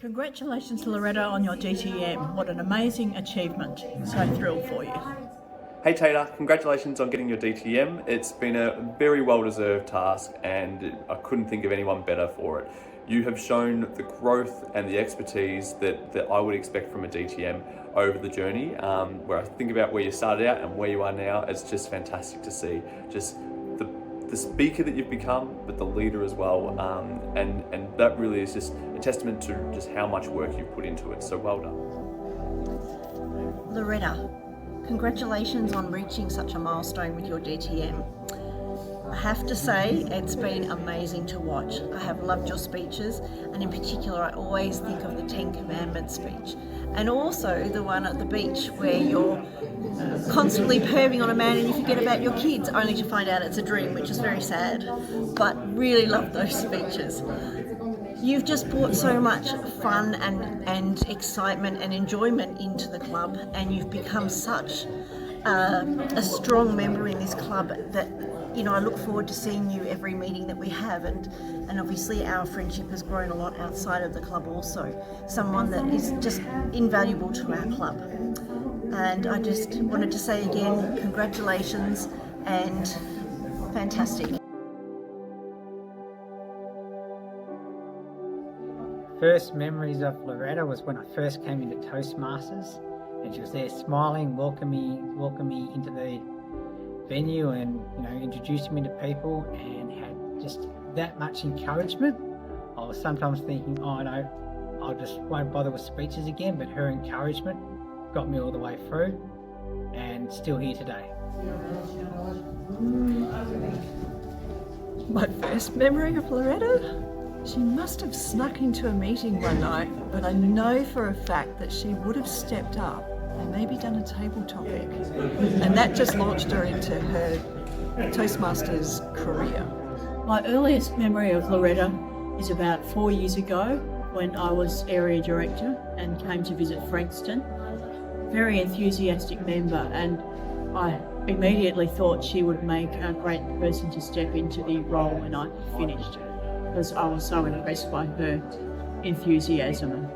Congratulations, Loretta, on your DTM. What an amazing achievement. So thrilled for you. Hey Taylor, congratulations on getting your DTM. It's been a very well-deserved task and I couldn't think of anyone better for it. You have shown the growth and the expertise that I would expect from a DTM over the journey. Where I think about where you started out and where you are now, it's just fantastic to see. Just the speaker that you've become, but the leader as well. And that really is just a testament to just how much work you've put into it. So well done. Loretta, congratulations on reaching such a milestone with your DTM. I have to say, it's been amazing to watch. I have loved your speeches, and in particular, I always think of the 10 Commandments speech, and also the one at the beach where you're constantly perving on a man and you forget about your kids, only to find out it's a dream, which is very sad, but really love those speeches. You've just brought so much fun and excitement and enjoyment into the club, and you've become such a strong member in this club that, you know, I look forward to seeing you every meeting that we have, and obviously our friendship has grown a lot outside of the club also. Someone that is just invaluable to our club. And I just wanted to say again, congratulations and fantastic. First memories of Loretta was when I first came into Toastmasters, and she was there smiling, welcoming me into the venue, and introducing me to people, and had just that much encouragement. I was sometimes thinking, oh no, I just won't bother with speeches again, but her encouragement got me all the way through, and still here today. My first memory of Loretta? She must have snuck into a meeting one night, but I know for a fact that she would have stepped up and maybe done a table topic. And that just launched her into her Toastmasters career. My earliest memory of Loretta is about 4 years ago when I was area director and came to visit Frankston. Very enthusiastic member, and I immediately thought she would make a great person to step into the role when I finished, because I was so impressed by her enthusiasm.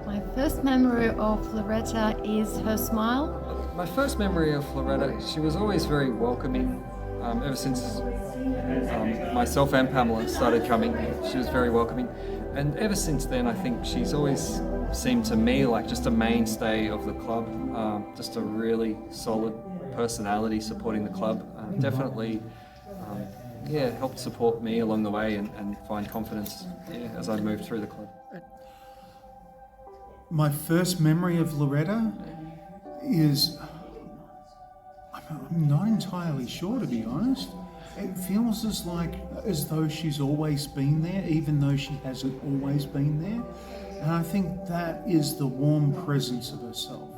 My first memory of Loretta is her smile. My first memory of Loretta, she was always very welcoming. Ever since myself and Pamela started coming, she was very welcoming. And ever since then, I think she's always seemed to me like just a mainstay of the club, just a really solid personality supporting the club. Definitely helped support me along the way and find confidence as I moved through the club. My first memory of Loretta is, I'm not entirely sure, to be honest. It feels as though she's always been there, even though she hasn't always been there. And I think that is the warm presence of herself.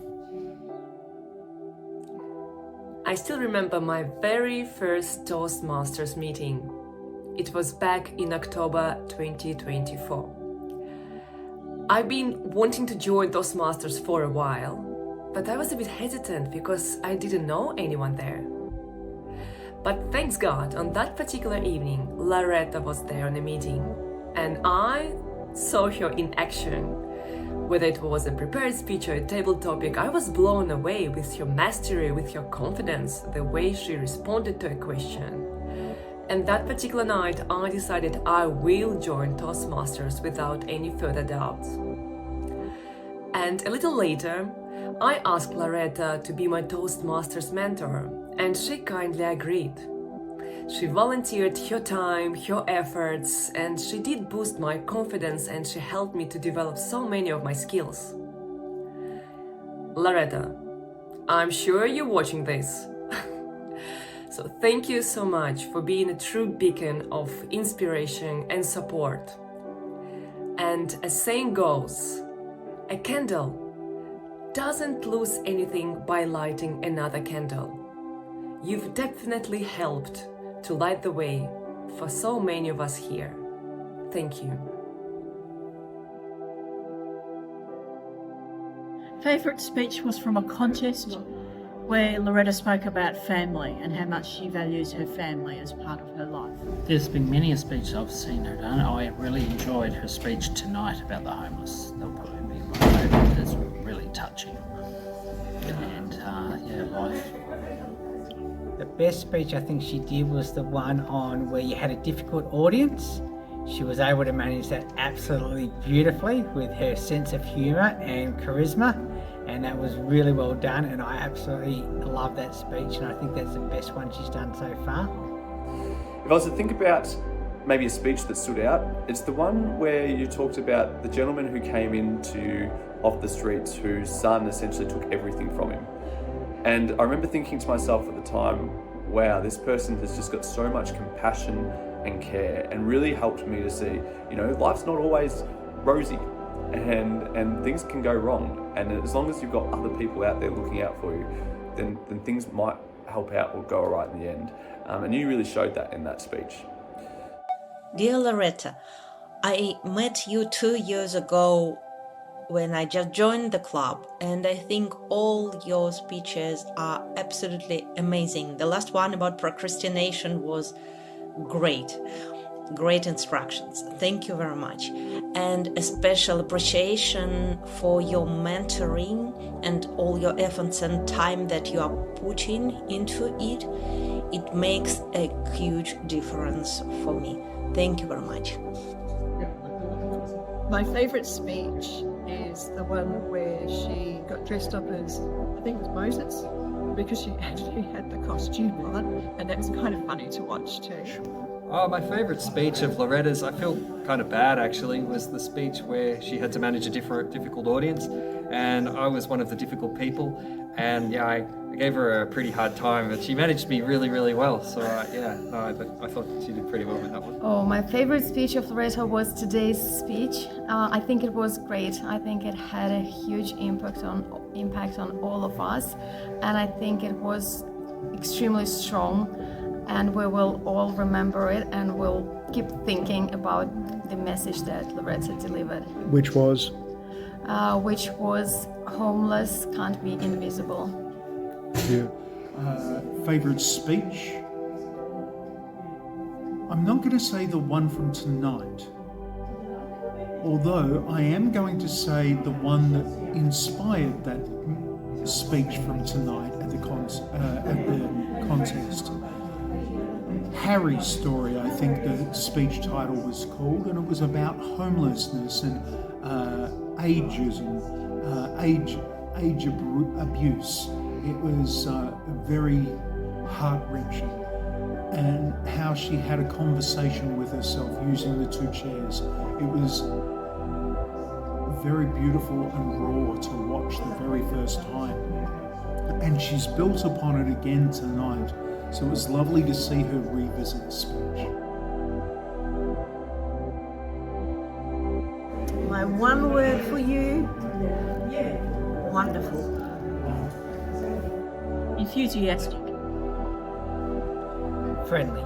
I still remember my very first Toastmasters meeting. It was back in October 2024. I've been wanting to join Toastmasters for a while, but I was a bit hesitant because I didn't know anyone there. But thanks God, on that particular evening, Loretta was there on the meeting, and I saw her in action. Whether it was a prepared speech or a table topic, I was blown away with her mastery, with her confidence, the way she responded to a question. And that particular night, I decided I will join Toastmasters without any further doubts. And a little later, I asked Loretta to be my Toastmasters mentor, and she kindly agreed. She volunteered her time, her efforts, and she did boost my confidence, and she helped me to develop so many of my skills. Loretta, I'm sure you're watching this. So thank you so much for being a true beacon of inspiration and support. And as saying goes, a candle doesn't lose anything by lighting another candle. You've definitely helped to light the way for so many of us here. Thank you. Favourite speech was from a contest where Loretta spoke about family and how much she values her family as part of her life. There's been many a speech I've seen her done. I really enjoyed her speech tonight about the homeless. That'll probably be my favourite. It's really touching. And life. The best speech I think she did was the one on where you had a difficult audience. She was able to manage that absolutely beautifully with her sense of humour and charisma, and that was really well done, and I absolutely love that speech, and I think that's the best one she's done so far. If I was to think about maybe a speech that stood out, it's the one where you talked about the gentleman who came into off the streets whose son essentially took everything from him. And I remember thinking to myself at the time, wow, this person has just got so much compassion and care, and really helped me to see, life's not always rosy, and things can go wrong. And as long as you've got other people out there looking out for you, then things might help out or go all right in the end. And you really showed that in that speech. Dear Loretta, I met you 2 years ago when I just joined the club, and I think all your speeches are absolutely amazing. The last one about procrastination was great instructions. Thank you very much. And a special appreciation for your mentoring and all your efforts and time that you are putting into it. It makes a huge difference for me. Thank you very much. My favourite speech is the one where she got dressed up as, I think it was Moses, because she actually had the costume on, and that was kind of funny to watch too. Oh, my favourite speech of Loretta's, I feel kind of bad actually, was the speech where she had to manage a difficult audience, and I was one of the difficult people, and I gave her a pretty hard time, but she managed me really, really well. So I thought she did pretty well with that one. Oh, my favorite speech of Loretta was today's speech. I think it was great. I think it had a huge impact on all of us, and I think it was extremely strong. And we will all remember it, and we'll keep thinking about the message that Loretta delivered. Which was? Homeless can't be invisible. Yeah. Favourite speech? I'm not going to say the one from tonight, although I am going to say the one that inspired that speech from tonight at the contest. Harry's story, I think the speech title was called, and it was about homelessness and ageism, age abuse. It was very heart-wrenching, and how she had a conversation with herself using the 2 chairs. It was very beautiful and raw to watch the very first time, and she's built upon it again tonight. So it was lovely to see her revisit the speech. My one word for you, wonderful. Enthusiastic. Friendly.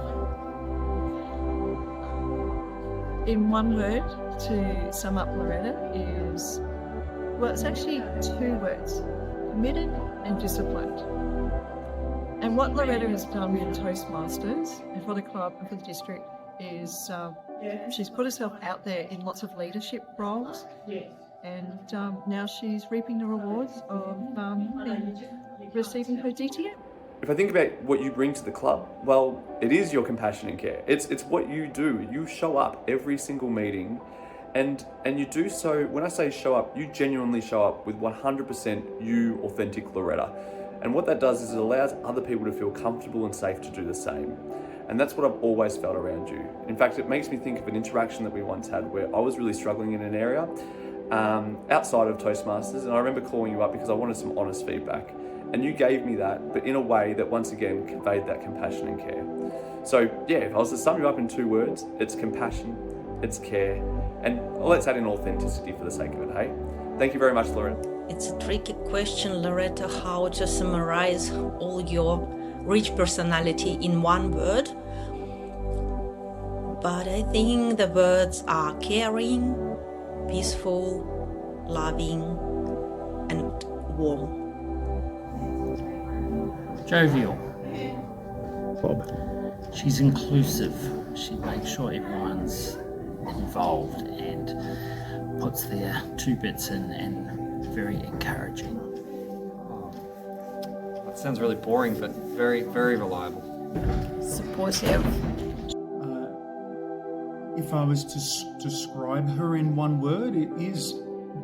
In one word, to sum up Loretta is, well, it's actually 2 words, committed and disciplined. And what Loretta has done for Toastmasters and for the club and for the district is she's put herself out there in lots of leadership roles, and now she's reaping the rewards of receiving her DTM. If I think about what you bring to the club, well, it is your compassion and care. It's what you do. You show up every single meeting, and you do so. When I say show up, you genuinely show up with 100% you, authentic Loretta. And what that does is it allows other people to feel comfortable and safe to do the same. And that's what I've always felt around you. In fact, it makes me think of an interaction that we once had where I was really struggling in an area outside of Toastmasters, and I remember calling you up because I wanted some honest feedback. And you gave me that, but in a way that once again conveyed that compassion and care. So yeah, if I was to sum you up in 2 words, it's compassion, it's care, and let's add in authenticity for the sake of it, hey? Thank you very much, Loretta. It's a tricky question, Loretta, how to summarize all your rich personality in one word. But I think the words are caring, peaceful, loving, and warm. Jovial. Bob. She's inclusive. She makes sure everyone's involved and puts their 2 bits in, and very encouraging. That sounds really boring, but very, very reliable. Supportive. If I was to describe her in one word, it is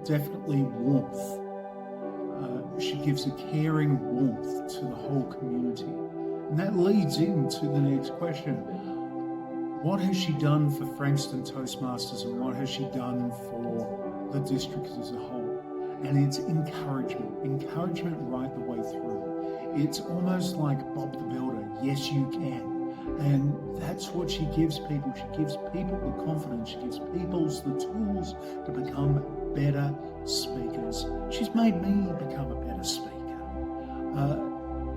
definitely warmth. She gives a caring warmth to the whole community. And that leads into the next question. What has she done for Frankston Toastmasters, and what has she done for the district as a whole? And it's encouragement right the way through. It's almost like Bob the Builder, yes you can. And that's what she gives people. She gives people the confidence. She gives people the tools to become better speakers. She's made me become a better speaker.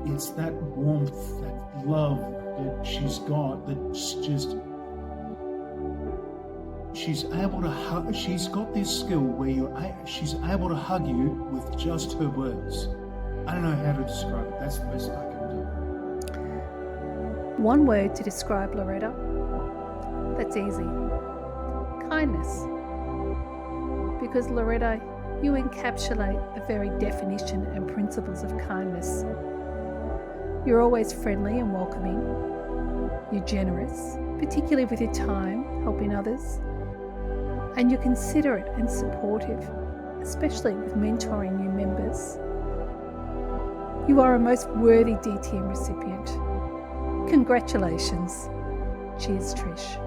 It's that warmth, that love that she's got that's just... She's able to hug. She's got this skill where she's able to hug you with just her words. I don't know how to describe it. That's the best I can do. One word to describe Loretta. That's easy. Kindness. Because Loretta, you encapsulate the very definition and principles of kindness. You're always friendly and welcoming. You're generous, particularly with your time, helping others. And you're considerate and supportive, especially with mentoring new members. You are a most worthy DTM recipient. Congratulations. Cheers, Trish.